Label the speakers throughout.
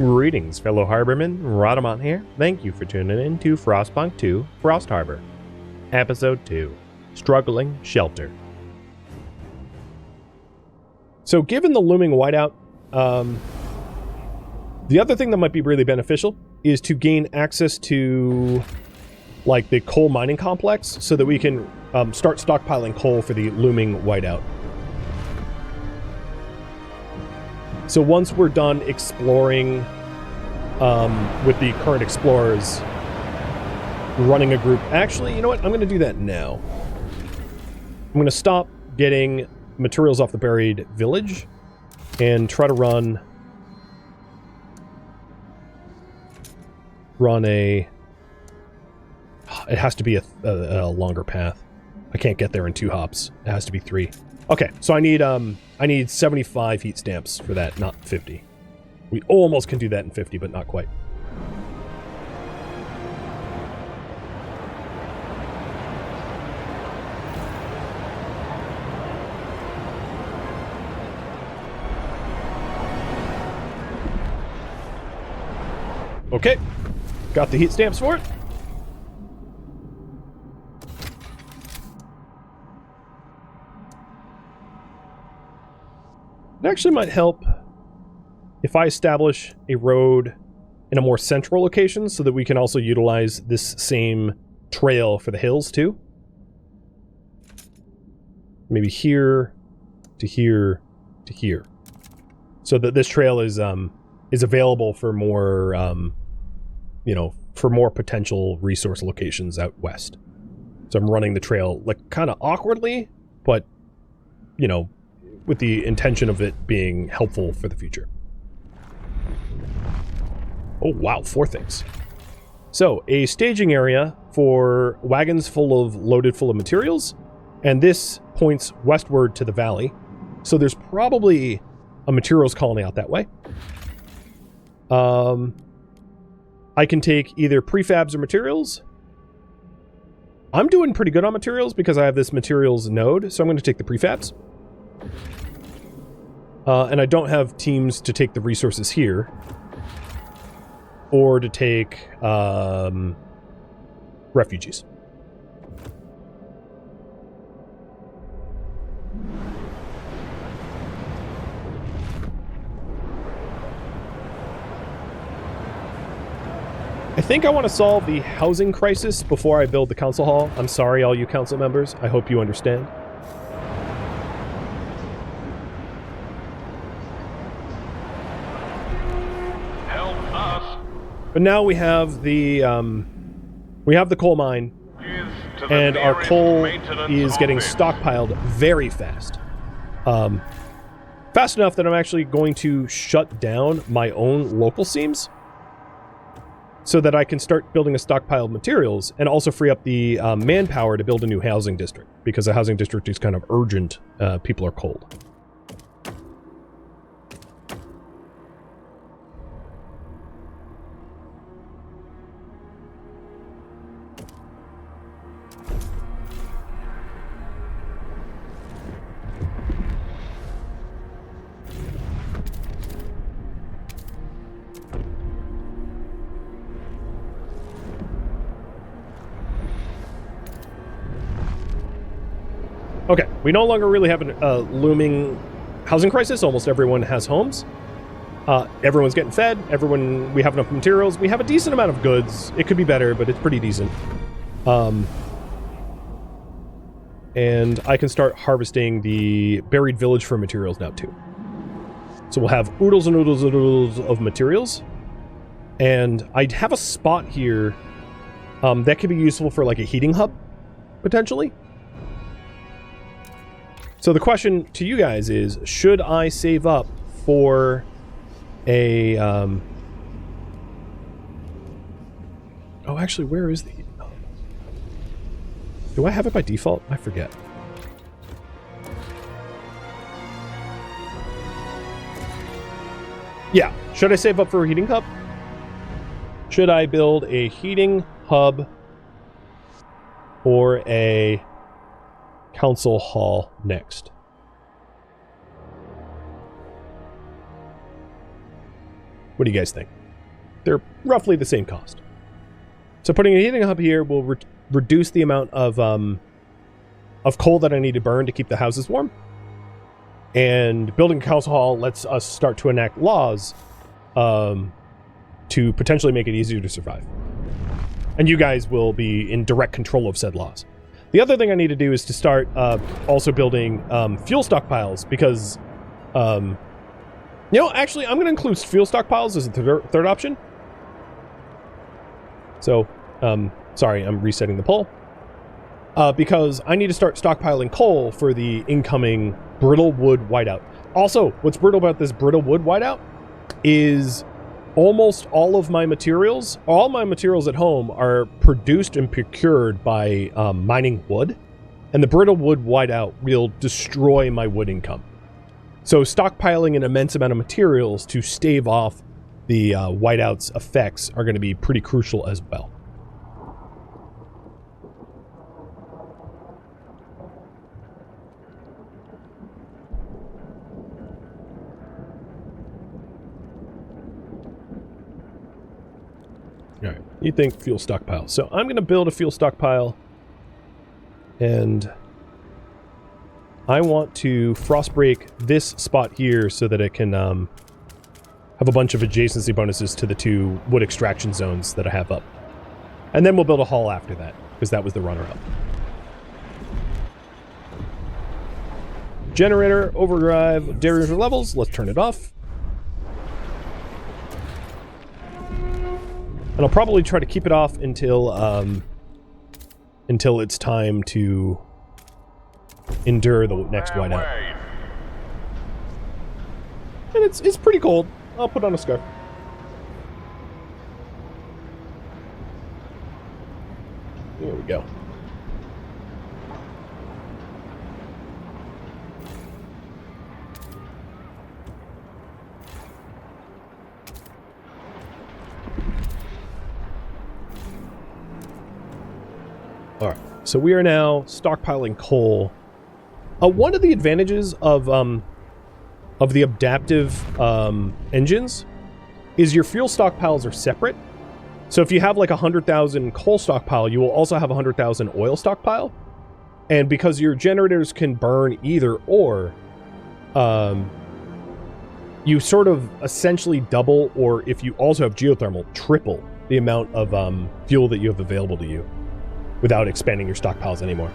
Speaker 1: Greetings, fellow Harbormen. Rhadamant here. Thank you for tuning in to Frostpunk 2 Frost Harbor, Episode 2, Struggling Shelter. So given the looming whiteout, the other thing that might be really beneficial is to gain access to like the coal mining complex so that we can start stockpiling coal for the looming whiteout. So once we're done exploring with the current explorers, running a group... Actually, you know what? I'm going to do that now. I'm going to stop getting materials off the buried village and try to run a... It has to be a longer path. I can't get there in 2 hops. It has to be 3. Okay, so I need 75 heat stamps for that, not 50. We almost can do that in 50, but not quite. Okay, got the heat stamps for it. It actually might help if I establish a road in a more central location so that we can also utilize this same trail for the hills too. Maybe here to here to here. So that this trail is available for more, you know, for more potential resource locations out west. So I'm running the trail like kind of awkwardly, but, you know, with the intention of it being helpful for the future. Oh wow, 4 things. So, a staging area for wagons loaded full of materials, and this points westward to the valley. So there's probably a materials colony out that way. I can take either prefabs or materials. I'm doing pretty good on materials because I have this materials node, so I'm going to take the prefabs. And I don't have teams to take the resources here. Or to take refugees. I think I want to solve the housing crisis before I build the council hall. I'm sorry, all you council members. I hope you understand. But now we have the coal mine, and our coal is getting stockpiled very fast. Fast enough that I'm actually going to shut down my own local seams so that I can start building a stockpile of materials and also free up the manpower to build a new housing district, because the housing district is kind of urgent. People are cold. Okay, we no longer really have a looming housing crisis. Almost everyone has homes. Everyone's getting fed. We have enough materials. We have a decent amount of goods. It could be better, but it's pretty decent. And I can start harvesting the buried village for materials now too. So we'll have oodles and oodles and oodles of materials. And I have a spot here that could be useful for like a heating hub, potentially. So the question to you guys is, should I save up for a... Oh, actually, where is the heating hub? Do I have it by default? I forget. Yeah, should I save up for a heating hub? Should I build a heating hub or a council hall next? What do you guys think? They're roughly the same cost. So putting a heating hub here will reduce the amount of coal that I need to burn to keep the houses warm. And building a council hall lets us start to enact laws to potentially make it easier to survive. And you guys will be in direct control of said laws. The other thing I need to do is to start also building fuel stockpiles, because, actually, I'm going to include fuel stockpiles as a third option. So, sorry, I'm resetting the poll. Because I need to start stockpiling coal for the incoming brittle wood whiteout. Also, what's brutal about this brittle wood whiteout is almost all my materials at home are produced and procured by mining wood, and the brittle wood whiteout will destroy my wood income. So stockpiling an immense amount of materials to stave off the whiteout's effects are going to be pretty crucial as well. All right, you think fuel stockpile. So I'm going to build a fuel stockpile, and I want to frost break this spot here so that it can have a bunch of adjacency bonuses to the 2 wood extraction zones that I have up. And then we'll build a hall after that, because that was the runner-up. Generator, overdrive, generator levels. Let's turn it off. And I'll probably try to keep it off until it's time to endure the next whiteout. And it's pretty cold. I'll put on a scarf. There we go. Alright, so we are now stockpiling coal. One of the advantages of the adaptive engines is your fuel stockpiles are separate. So if you have like 100,000 coal stockpile, you will also have 100,000 oil stockpile. And because your generators can burn either or, you sort of essentially double, or if you also have geothermal, triple the amount of fuel that you have available to you without expanding your stockpiles anymore.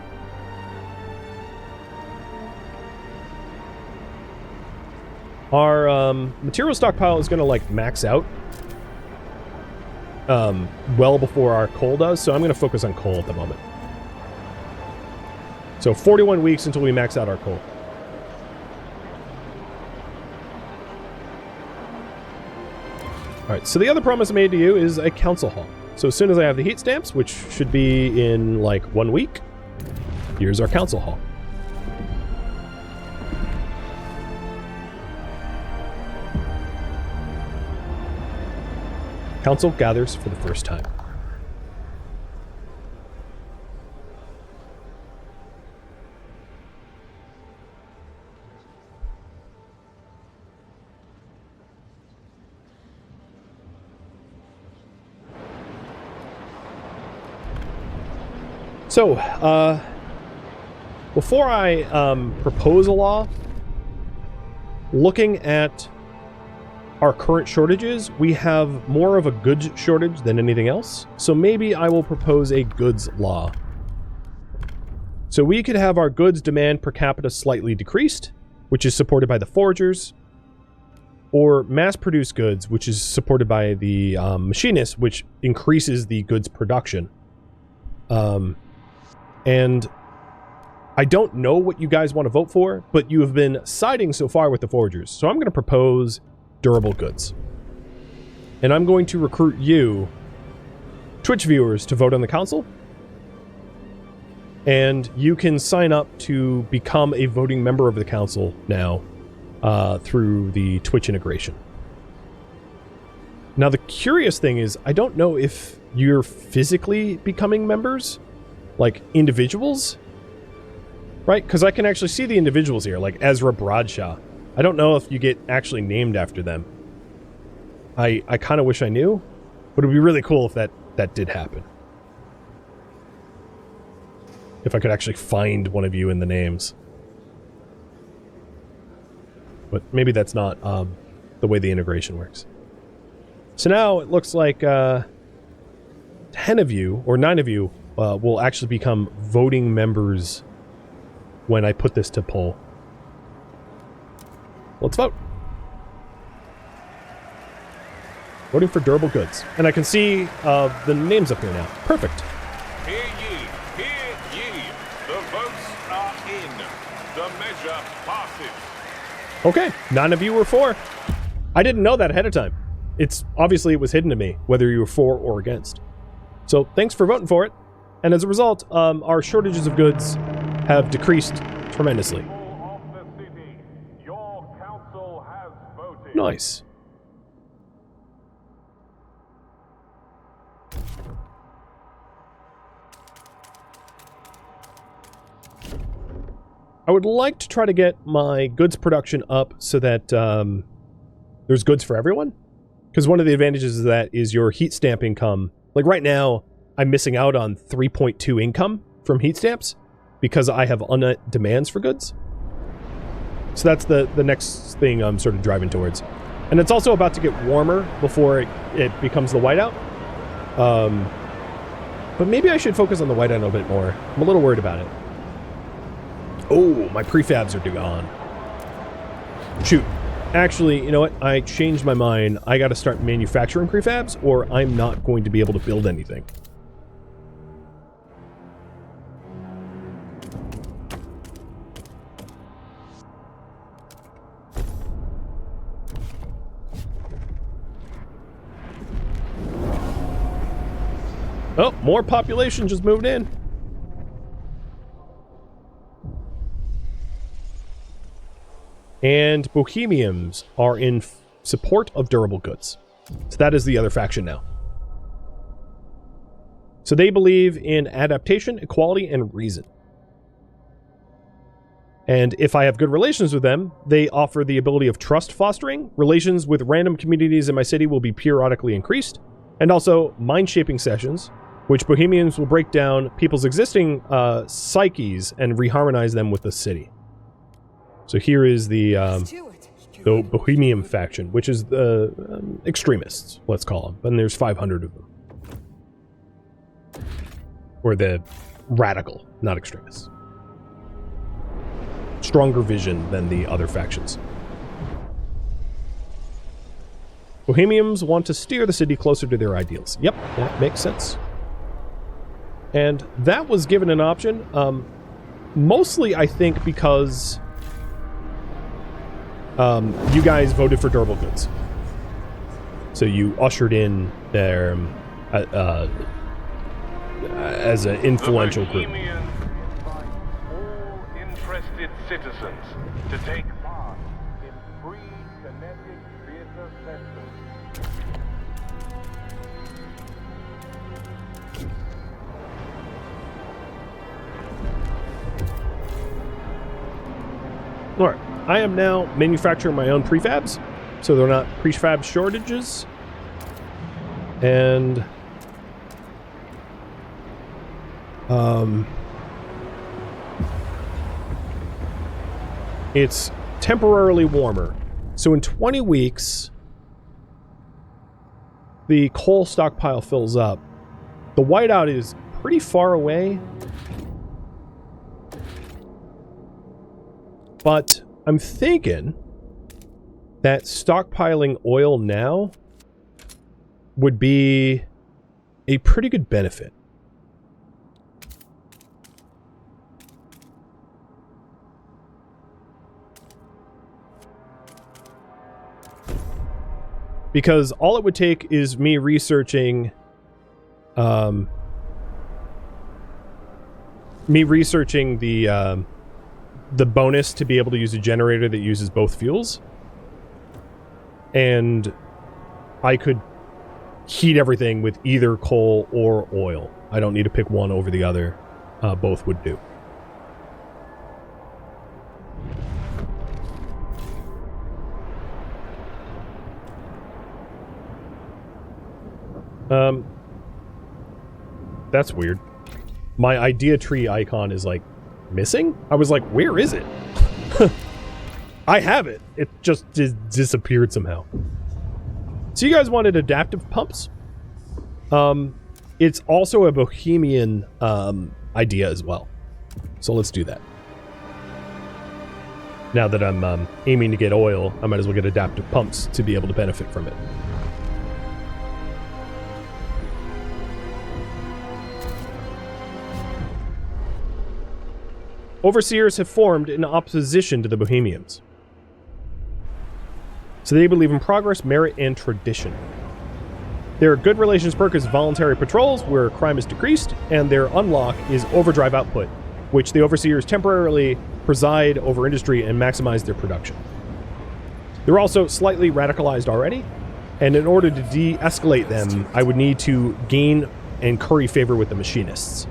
Speaker 1: Our material stockpile is going to like max out well before our coal does, so I'm going to focus on coal at the moment. So 41 weeks until we max out our coal. Alright, so the other promise I made to you is a council hall. So as soon as I have the heat stamps, which should be in like 1 week, here's our council hall. Council gathers for the first time. So, before I propose a law, looking at our current shortages, we have more of a goods shortage than anything else. So maybe I will propose a goods law. So we could have our goods demand per capita slightly decreased, which is supported by the foragers, or mass-produced goods, which is supported by the machinists, which increases the goods production. And I don't know what you guys want to vote for, but you have been siding so far with the foragers. So I'm going to propose durable goods. And I'm going to recruit you, Twitch viewers, to vote on the council. And you can sign up to become a voting member of the council now through the Twitch integration. Now, the curious thing is, I don't know if you're physically becoming members, like individuals, right? Because I can actually see the individuals here, like Ezra Bradshaw. I don't know if you get actually named after them. I kind of wish I knew, but it would be really cool if that did happen. If I could actually find one of you in the names. But maybe that's not the way the integration works. So now it looks like 10 of you, or 9 of you, will actually become voting members when I put this to poll. Let's vote. Voting for durable goods. And I can see the names up here now. Perfect.
Speaker 2: Hear ye, hear ye. The votes are in. The measure passes.
Speaker 1: Okay, 9 of you were for. I didn't know that ahead of time. Obviously it was hidden to me, whether you were for or against. So thanks for voting for it. And as a result, our shortages of goods have decreased tremendously.
Speaker 2: Of the city, your council has voted.
Speaker 1: Nice. I would like to try to get my goods production up so that there's goods for everyone. Because one of the advantages of that is your heat stamp income. Like right now, I'm missing out on 3.2 income from heat stamps because I have unmet demands for goods. So that's the next thing I'm sort of driving towards. And it's also about to get warmer before it becomes the whiteout. But maybe I should focus on the whiteout a little bit more. I'm a little worried about it. Oh, my prefabs are gone. Shoot. Actually, you know what? I changed my mind. I gotta start manufacturing prefabs, or I'm not going to be able to build anything. Oh, more population just moved in. And Bohemians are in support of durable goods. So that is the other faction now. So they believe in adaptation, equality, and reason. And if I have good relations with them, they offer the ability of trust fostering. Relations with random communities in my city will be periodically increased. And also mind-shaping sessions, which Bohemians will break down people's existing psyches and reharmonize them with the city. So here is the Bohemian faction, which is the extremists, let's call them. And there's 500 of them. Or the radical, not extremists. Stronger vision than the other factions. Bohemians want to steer the city closer to their ideals. Yep, that makes sense. And that was given an option, mostly, I think, because you guys voted for durable goods. So you ushered in their as an influential group.
Speaker 2: Invite all interested citizens to take part in free kinetic theater sessions.
Speaker 1: Alright, I am now manufacturing my own prefabs, so they're not prefab shortages. And it's temporarily warmer. So in 20 weeks, the coal stockpile fills up. The whiteout is pretty far away. But I'm thinking that stockpiling oil now would be a pretty good benefit. Because all it would take is me researching the bonus to be able to use a generator that uses both fuels. And I could heat everything with either coal or oil. I don't need to pick one over the other. Both would do. That's weird. My idea tree icon is like missing? I was like, where is it? I have it. It just disappeared somehow. So you guys wanted adaptive pumps? It's also a bohemian idea as well. So let's do that. Now that I'm aiming to get oil, I might as well get adaptive pumps to be able to benefit from it. Overseers have formed in opposition to the Bohemians. So they believe in progress, merit, and tradition. Their good relations perk is voluntary patrols, where crime is decreased, and their unlock is overdrive output, which the Overseers temporarily preside over industry and maximize their production. They're also slightly radicalized already, and in order to de-escalate them, I would need to gain and curry favor with the machinists.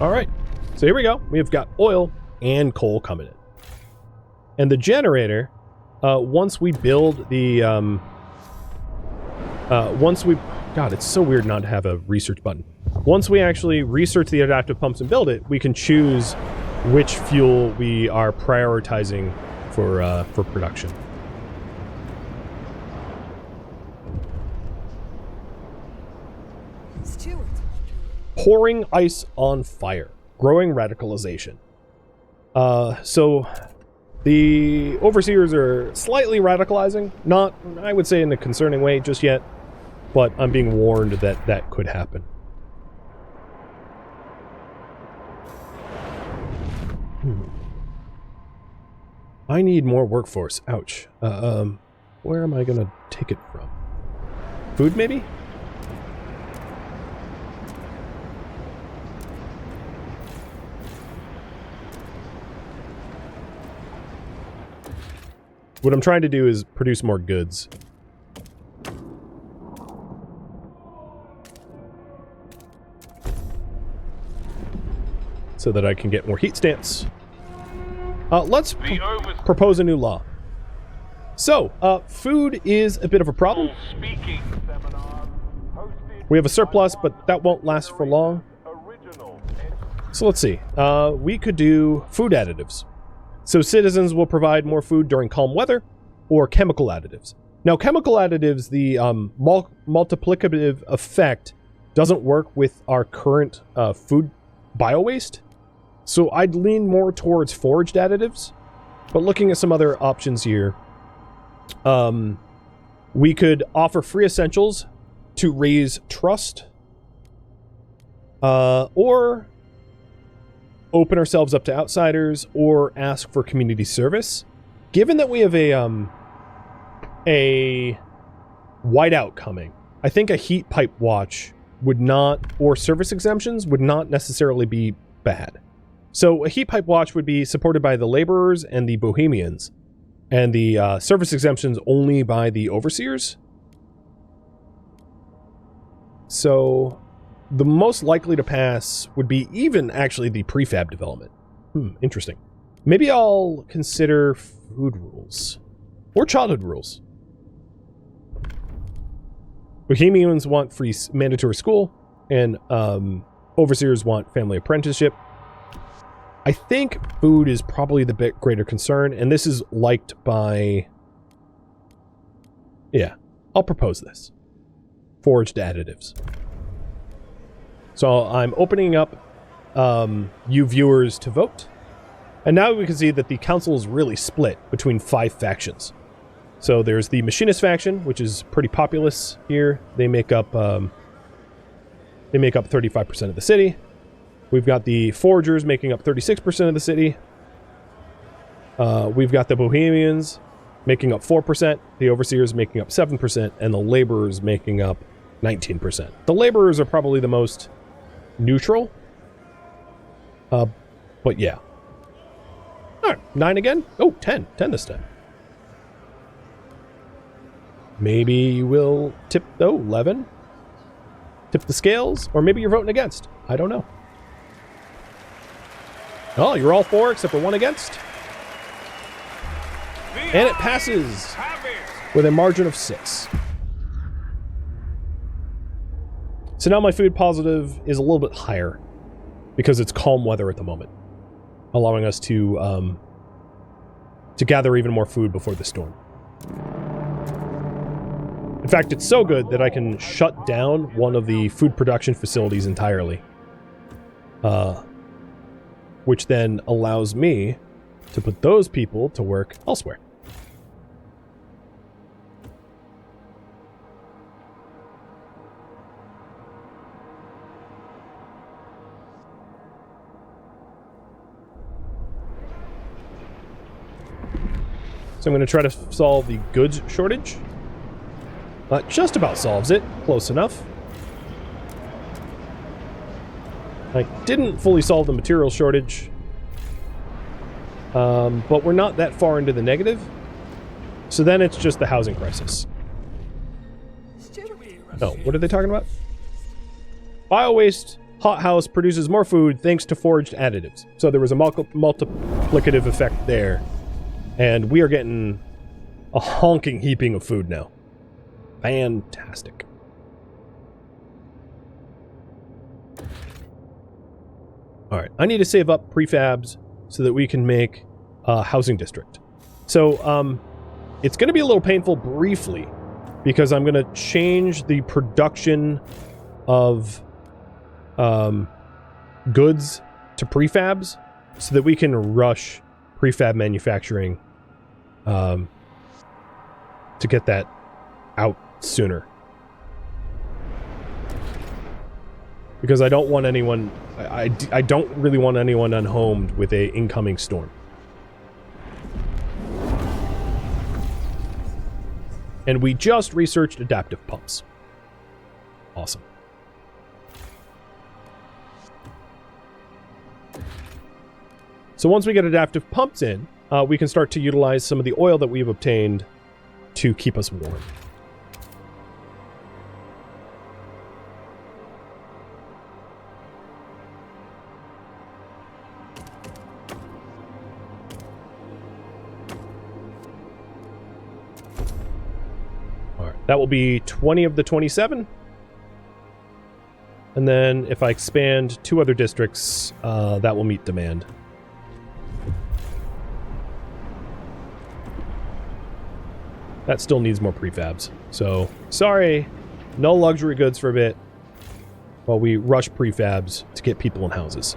Speaker 1: Alright, so here we go. We've got oil and coal coming in. And the generator, once we build the, God, it's so weird not to have a research button. Once we actually research the adaptive pumps and build it, we can choose which fuel we are prioritizing for production. Pouring ice on fire. Growing radicalization. So the Overseers are slightly radicalizing. Not, I would say, in a concerning way just yet. But I'm being warned that that could happen. I need more workforce. Ouch. Where am I gonna take it from? Food, maybe? What I'm trying to do is produce more goods. So that I can get more heat stamps. Let's propose a new law. So, food is a bit of a problem. We have a surplus, but that won't last for long. So let's see. We could do food additives. So citizens will provide more food during calm weather, or chemical additives. Now, chemical additives, the multiplicative effect doesn't work with our current food bio-waste. So I'd lean more towards foraged additives. But looking at some other options here, we could offer free essentials to raise trust, or open ourselves up to outsiders, or ask for community service. Given that we have a whiteout coming, I think a heat pipe watch would not, or service exemptions would not necessarily be bad. So a heat pipe watch would be supported by the laborers and the bohemians, and the service exemptions only by the overseers. So the most likely to pass would be even actually the prefab development. Interesting. Maybe I'll consider food rules. Or childhood rules. Bohemians want free mandatory school, and overseers want family apprenticeship. I think food is probably the bit greater concern, and this is liked by... Yeah, I'll propose this. Foraged additives. So I'm opening up you viewers to vote. And now we can see that the council is really split between 5 factions. So there's the machinist faction, which is pretty populous here. They make up 35% of the city. We've got the foragers making up 36% of the city. We've got the bohemians making up 4%, the overseers making up 7%, and the laborers making up 19%. The laborers are probably the most neutral. But yeah. 9 again? Oh, 10. 10 this time. Maybe you will tip, 11. Tip the scales, or maybe you're voting against. I don't know. Oh, you're all for except for 1 against. And it passes with a margin of 6. So now my food positive is a little bit higher because it's calm weather at the moment, allowing us to gather even more food before the storm. In fact, it's so good that I can shut down one of the food production facilities entirely. Which then allows me to put those people to work elsewhere. So I'm going to try to solve the goods shortage. Just about solves it. Close enough. I didn't fully solve the material shortage. But we're not that far into the negative. So then it's just the housing crisis. Oh, what are they talking about? Bio-waste hothouse produces more food thanks to foraged additives. So there was a multiplicative effect there. And we are getting a honking heaping of food now. Fantastic. Alright, I need to save up prefabs so that we can make a housing district. So, it's going to be a little painful briefly because I'm going to change the production of goods to prefabs so that we can rush prefab manufacturing to get that out sooner. Because I don't want anyone... I don't really want anyone unhomed with a incoming storm. And we just researched adaptive pumps. Awesome. So once we get adaptive pumps in, we can start to utilize some of the oil that we've obtained to keep us warm. That will be 20 of the 27. And then if I expand 2 other districts, that will meet demand. That still needs more prefabs. So, sorry, no luxury goods for a bit while we rush prefabs to get people in houses.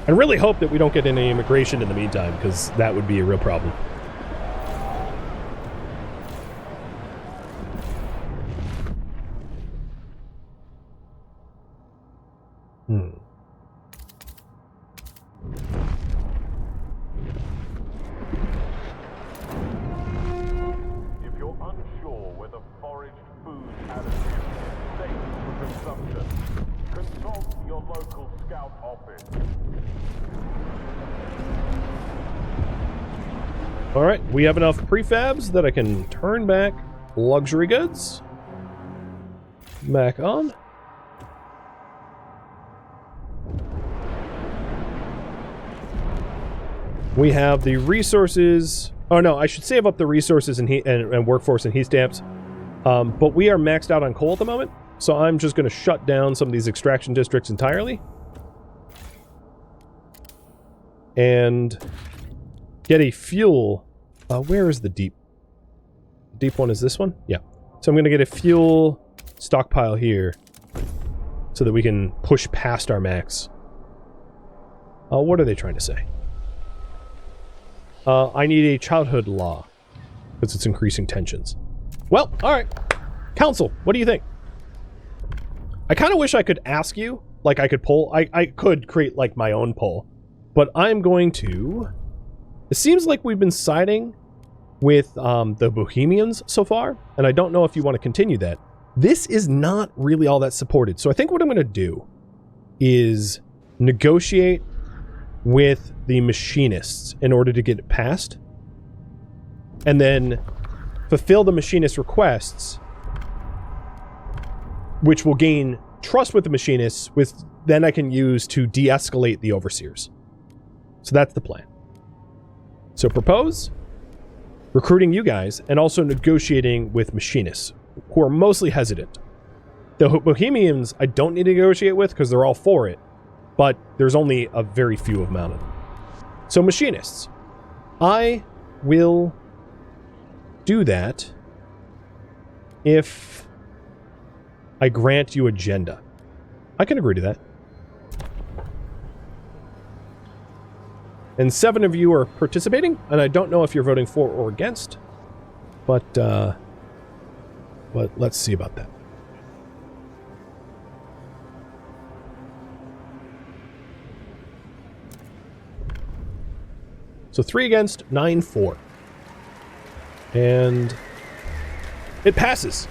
Speaker 1: I really hope that we don't get any immigration in the meantime, because that would be a real problem. Alright, we have enough prefabs that I can turn back luxury goods. Back on. We have the resources. Oh no, I should save up the resources and workforce and heat stamps. But we are maxed out on coal at the moment, so I'm just going to shut down some of these extraction districts entirely. And get a fuel. Where is the deep? The deep one is this one? Yeah. So I'm going to get a fuel stockpile here so that we can push past our max. What are they trying to say? I need a childhood law because it's increasing tensions. Well, alright. Council, what do you think? I kind of wish I could ask you, like I could poll. I could create like my own poll, but I'm going to... It seems like we've been siding with the Bohemians so far, and I don't know if you want to continue that. This is not really all that supported, so I think what I'm going to do is negotiate with the machinists in order to get it passed. And then fulfill the machinist requests, which will gain trust with the machinists, then I can use to de-escalate the overseers. So that's the plan. So propose recruiting you guys and also negotiating with machinists who are mostly hesitant. The Bohemians I don't need to negotiate with because they're all for it, but there's only a very few amount of them. So machinists, I will do that if I grant you agenda. I can agree to that. And 7 of you are participating, and I don't know if you're voting for or against, but let's see about that. So 3 against, 9 for. And it passes.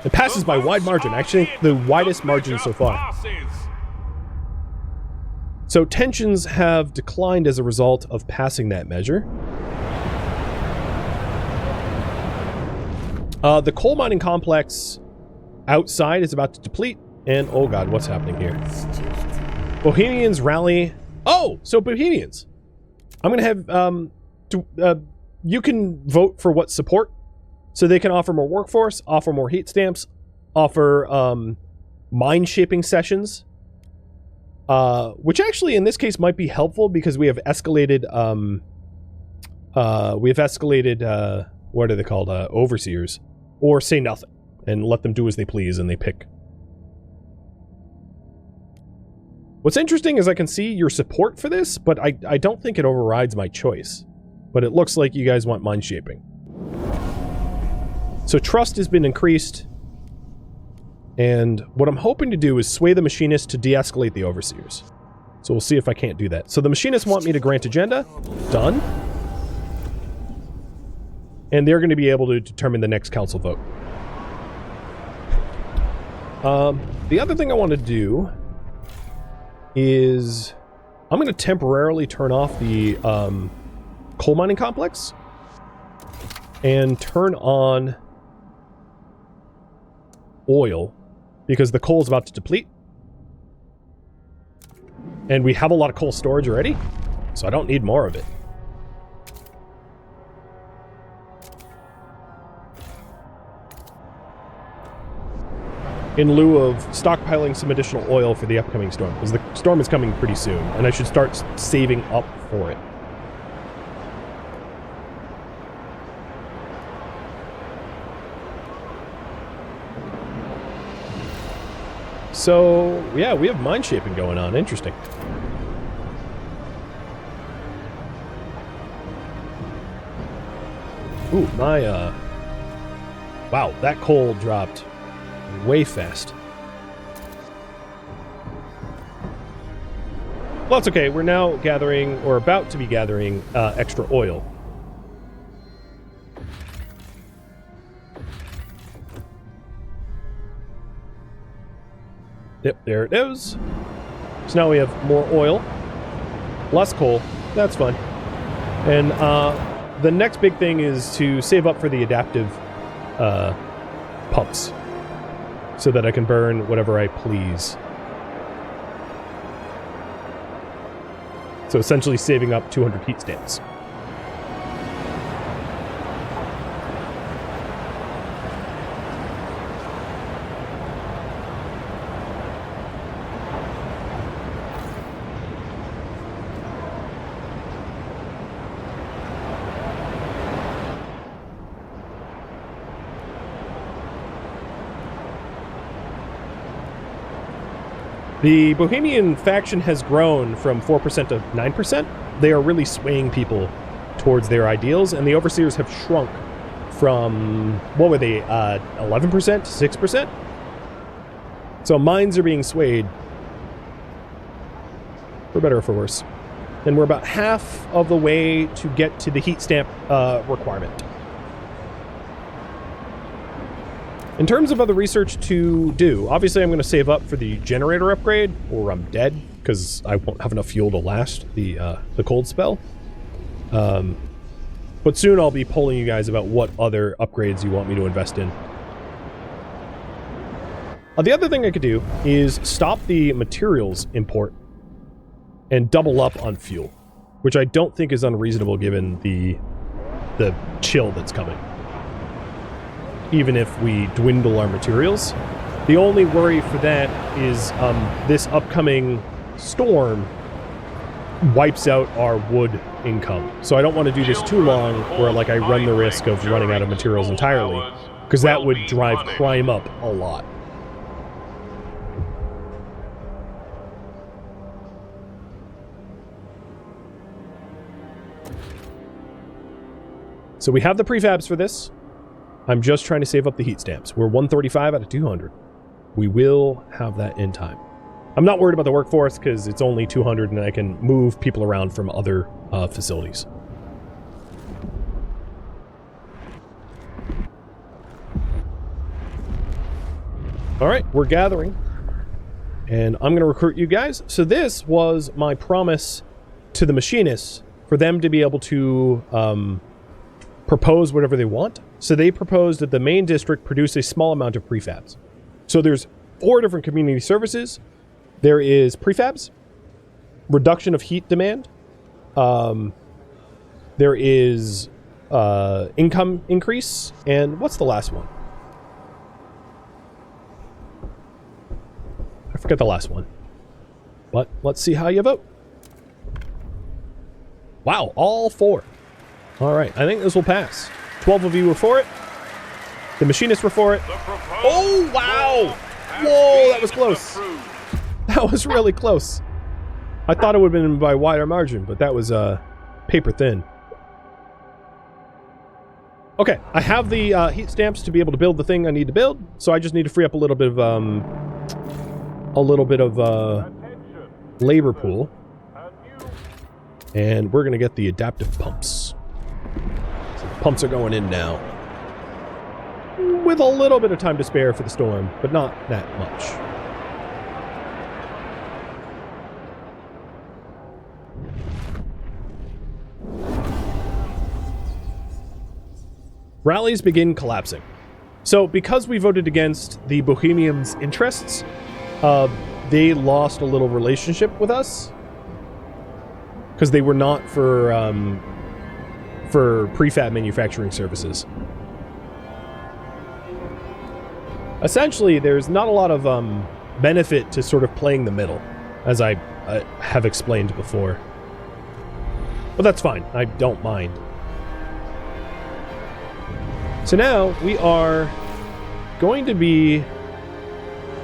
Speaker 1: It passes by wide margin. Actually, the widest margin so far. So tensions have declined as a result of passing that measure. The coal mining complex outside is about to deplete. And oh god, what's happening here? Bohemians rally. Oh, so Bohemians. I'm going to have, you can vote for what support. So they can offer more workforce, offer more heat stamps, offer mine shaping sessions. Which actually in this case might be helpful because we have escalated, what are they called? Overseers. Or say nothing and let them do as they please and they pick. What's interesting is I can see your support for this, but I don't think it overrides my choice. But it looks like you guys want mine shaping. So trust has been increased. And what I'm hoping to do is sway the machinists to de-escalate the overseers. So we'll see if I can't do that. So the machinists want me to grant agenda. Done. And they're going to be able to determine the next council vote. The other thing I want to do is I'm going to temporarily turn off the coal mining complex and turn on oil because the coal is about to deplete. And we have a lot of coal storage already, so I don't need more of it. In lieu of stockpiling some additional oil for the upcoming storm, because the storm is coming pretty soon, and I should start saving up for it. So, yeah, we have mine shaping going on. Interesting. Ooh, my, wow, that coal dropped way fast. Well, that's okay. We're now gathering, or about to be gathering, extra oil. Yep, there it is. So now we have more oil, less coal. That's fun. And the next big thing is to save up for the adaptive pumps so that I can burn whatever I please. So essentially saving up 200 heat stamps. The Bohemian faction has grown from 4% to 9%. They are really swaying people towards their ideals, and the Overseers have shrunk from, what were they, 11% to 6%? So mines are being swayed, for better or for worse. And we're about half of the way to get to the heat stamp requirement. In terms of other research to do, obviously I'm going to save up for the generator upgrade, or I'm dead. because I won't have enough fuel to last the cold spell. But soon I'll be polling you guys about what other upgrades you want me to invest in. The other thing I could do is stop the materials import and double up on fuel, which I don't think is unreasonable given the chill that's coming. Even if we dwindle our materials. The only worry for that is this upcoming storm wipes out our wood income. So I don't want to do this too long where like I run the risk of running out of materials entirely, because that would drive crime up a lot. So we have the prefabs for this. I'm just trying to save up the heat stamps. We're 135 out of 200. We will have that in time. I'm not worried about the workforce because it's only 200 and I can move people around from other facilities. All right, we're gathering. And I'm going to recruit you guys. So this was my promise to the machinists for them to be able to propose whatever they want. So they proposed that the main district produce a small amount of prefabs. So there's 4 different community services. There is prefabs, reduction of heat demand. There is income increase, and what's the last one? I forget the last one. But let's see how you vote. Wow, all 4. All right, I think this will pass. 12 of you were for it. The machinists were for it. Oh, wow! Whoa, that was close. That was really close. I thought it would have been by a wider margin, but that was paper thin. Okay, I have the heat stamps to be able to build the thing I need to build, so I just need to free up a little bit of labor pool, and we're gonna get the adaptive pumps. So the pumps are going in now, with a little bit of time to spare for the storm, but not that much. Rallies begin collapsing. So because we voted against the Bohemians' interests, they lost a little relationship with us. Because they were not for prefab manufacturing services. Essentially, there's not a lot of benefit to sort of playing the middle, as I have explained before. But that's fine. I don't mind. So now we are going to be...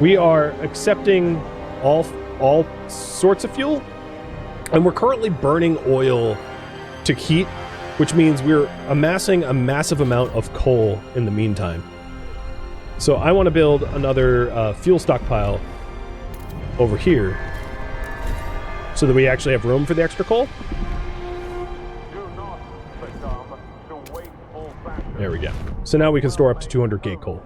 Speaker 1: We are accepting all sorts of fuel. And we're currently burning oil to heat, which means we're amassing a massive amount of coal in the meantime. So I want to build another fuel stockpile over here so that we actually have room for the extra coal. There we go. So now we can store up to 200k coal.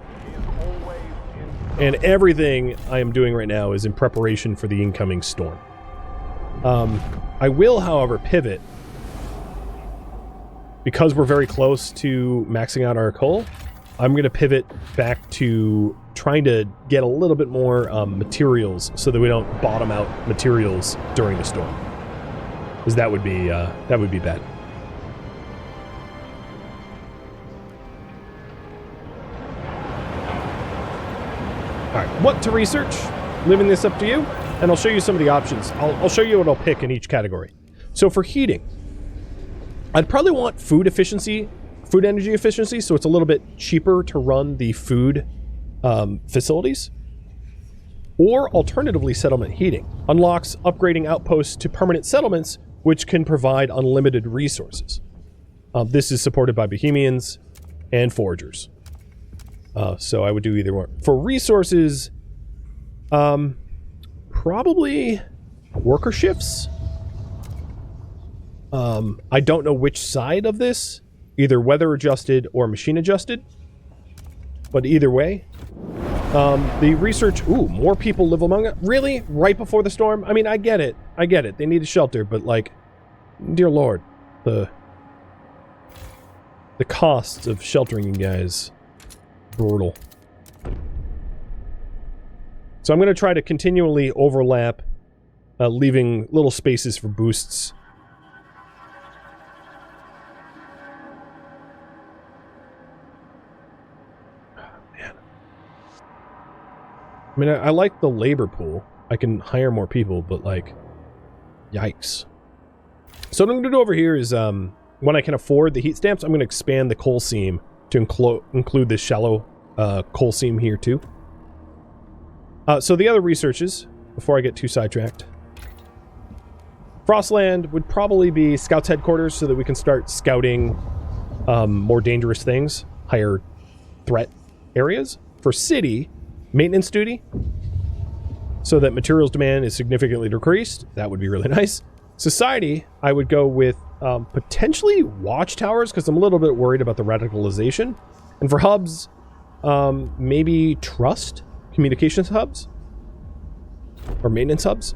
Speaker 1: And everything I am doing right now is in preparation for the incoming storm. I will, however, pivot because we're very close to maxing out our coal. I'm going to pivot back to trying to get a little bit more materials so that we don't bottom out materials during the storm, because that would be bad. All right, what to research? Leaving this up to you, and I'll show you some of the options. I'll show you what I'll pick in each category. So for heating, I'd probably want food efficiency, food energy efficiency, so it's a little bit cheaper to run the food facilities. Or alternatively, settlement heating unlocks upgrading outposts to permanent settlements, which can provide unlimited resources. This is supported by Bohemians and Foragers. So I would do either one. For resources, probably worker shifts. I don't know which side of this, either weather adjusted or machine adjusted, but either way, The research... Ooh, more people live among it. Really? Right before the storm? I mean, I get it. I get it. They need a shelter, but, like... Dear Lord. The costs of sheltering you guys... Brutal. So I'm going to try to continually overlap, leaving little spaces for boosts. I mean, I like the labor pool. I can hire more people, but, like, yikes. So what I'm going to do over here is, when I can afford the heat stamps, I'm going to expand the coal seam to include this shallow coal seam here, too. So the other researches, before I get too sidetracked. Frostland would probably be Scouts headquarters so that we can start scouting more dangerous things, higher threat areas. For City... Maintenance duty, so that materials demand is significantly decreased. That would be really nice. Society, I would go with potentially watchtowers, because I'm a little bit worried about the radicalization. And for hubs, maybe trust, communications hubs, or maintenance hubs.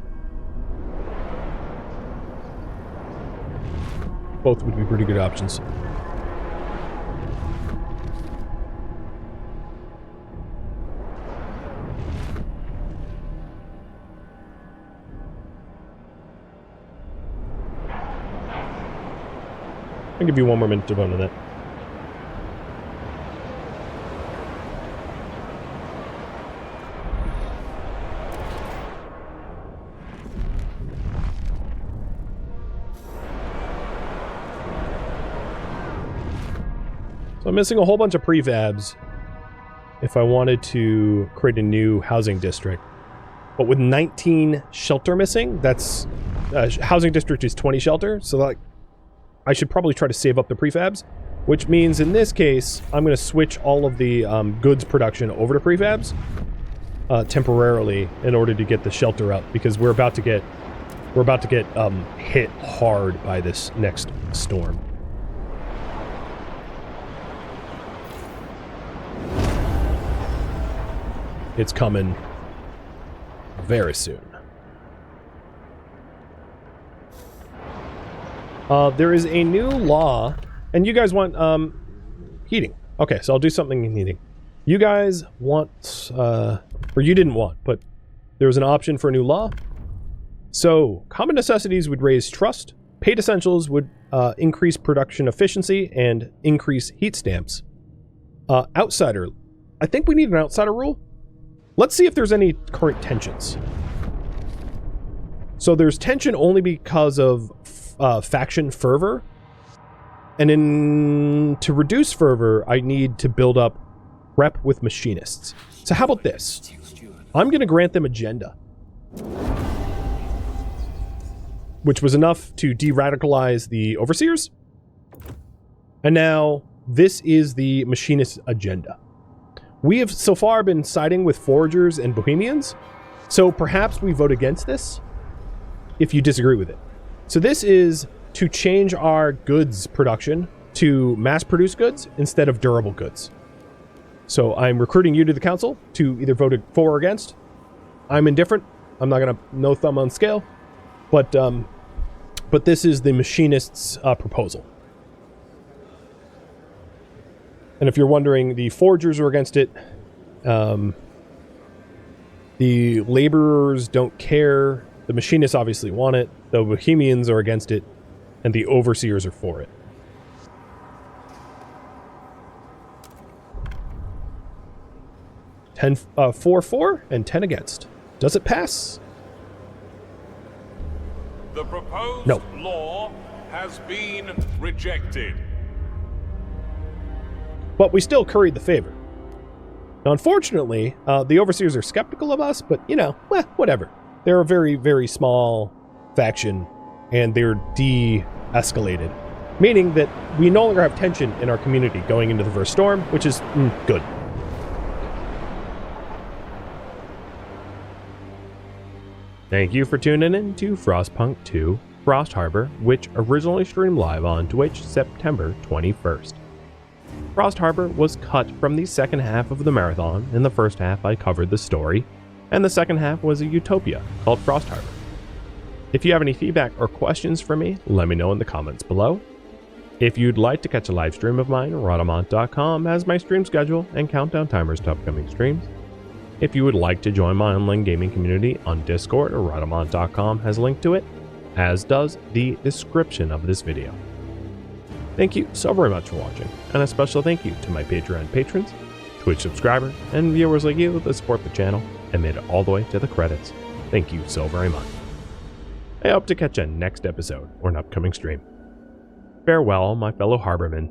Speaker 1: Both would be pretty good options. I'll give you one more minute to vote on that. So I'm missing a whole bunch of prefabs if I wanted to create a new housing district. But with 19 shelter missing, that's... housing district is 20 shelter, so like... I should probably try to save up the prefabs, which means in this case, I'm going to switch all of the goods production over to prefabs temporarily in order to get the shelter up, because we're about to get hit hard by this next storm. It's coming very soon. There is a new law, and you guys want, heating. Okay, so I'll do something in heating. You guys want, or you didn't want, but there was an option for a new law. So, common necessities would raise trust, paid essentials would increase production efficiency, and increase heat stamps. Outsider. I think we need an outsider rule. Let's see if there's any current tensions. So there's tension only because of faction fervor, and to reduce fervor, I need to build up rep with machinists. So how about this? I'm going to grant them agenda, which was enough to de-radicalize the overseers. And now this is the machinist agenda. We have so far been siding with foragers and bohemians, so perhaps we vote against this if you disagree with it. So this is to change our goods production to mass-produced goods instead of durable goods. So I'm recruiting you to the council to either vote for or against. I'm indifferent. I'm not going to no thumb on scale. But this is the machinist's proposal. And if you're wondering, the foragers are against it. The laborers don't care. The machinists obviously want it. The bohemians are against it. And the overseers are for it. Four for and 10 against. Does it pass?
Speaker 2: The proposed
Speaker 1: No.
Speaker 2: law has been rejected.
Speaker 1: But we still curried the favor. Now, unfortunately, the overseers are skeptical of us, but, you know, whatever. They're a very, very small faction, and they're de-escalated. Meaning that we no longer have tension in our community going into the first storm, which is good. Thank you for tuning in to Frostpunk 2 Frost Harbor, which originally streamed live on Twitch September 21st. Frost Harbor was cut from the second half of the marathon. In the first half, I covered the story, and the second half was a Utopia called Frost Harbor. If you have any feedback or questions for me, let me know in the comments below. If you'd like to catch a live stream of mine, Rhadamant.com has my stream schedule and countdown timers to upcoming streams. If you would like to join my online gaming community on Discord, Rhadamant.com has a link to it, as does the description of this video. Thank you so very much for watching, and a special thank you to my Patreon patrons, Twitch subscribers, and viewers like you that support the channel and made it all the way to the credits. Thank you so very much. I hope to catch you next episode or an upcoming stream. Farewell, my fellow Harbormen.